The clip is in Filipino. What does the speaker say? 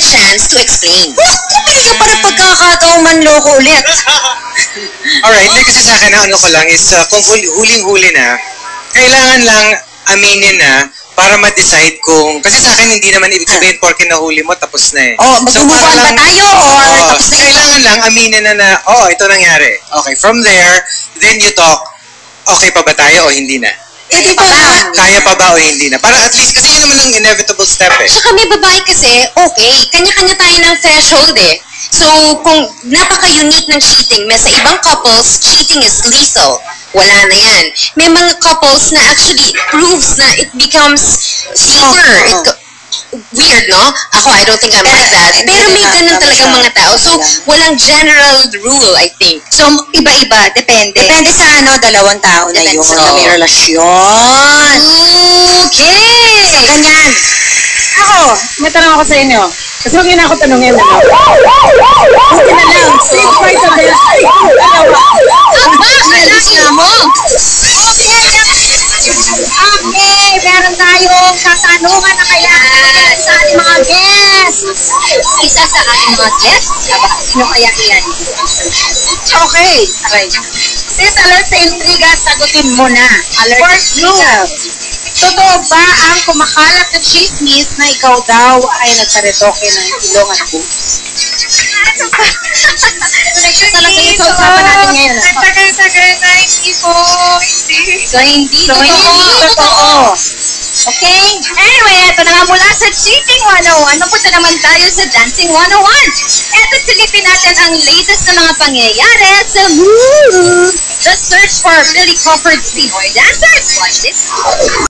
a chance to explain. Binigyan pa ng pagkakataong manloko ulit. Alright, hindi kasi sa akin, ang ano ko lang is kung huling-huli na, kailangan lang aminin na para ma-decide kung, kasi sa akin hindi naman ibig sabihin porke nahuli mo, tapos na eh. Magmumuhan ba tayo? Tapos na kailangan lang aminin na, ito nangyari. Okay, from there, then you talk, okay pa ba tayo o hindi na? Di ba? Kaya pa ba o hindi na? Para at least, kasi yun naman ang inevitable step eh. Saka may babae kasi, okay, kanya-kanya tayo ng threshold eh. So, kung napaka-unique ng cheating, may sa ibang couples, cheating is lethal. Wala na yan. May mga couples na actually proves na it becomes safer. Weird, no? Ako, I don't think I'm like that. Pero may ganun talagang mga tao. So, walang general rule, I think. So, iba-iba. Depende. Depende sa dalawang tao na yun. Na may relasyon. Okay! So, ganyan. Ako, may tanong ako sa inyo. Kasi huwag yun ako tanongin. Buti na lang. Sino pa ito ba? Okay, meron tayong katanungan na kaya sa ating mga guests. Isa sa ating mga guests? Sino kaya yan? Okay. Sis, alert sa intriga, sagutin mo na. Alert sa totoo ba ang kumakalat na chismis na ikaw daw ay nagparetoke ng ilong at boobs? Connection talaga yung sa usapan natin ngayon. Tagal-tagal na hindi po. So, hindi totoo. Okay? Anyway, ito na nga mula sa Cheating 101, mapunta naman tayo sa Dancing 101. Eto, silipin natin ang latest na mga pangyayari sa The Search for Billy Crawford's Pinoy Dancers. Watch this.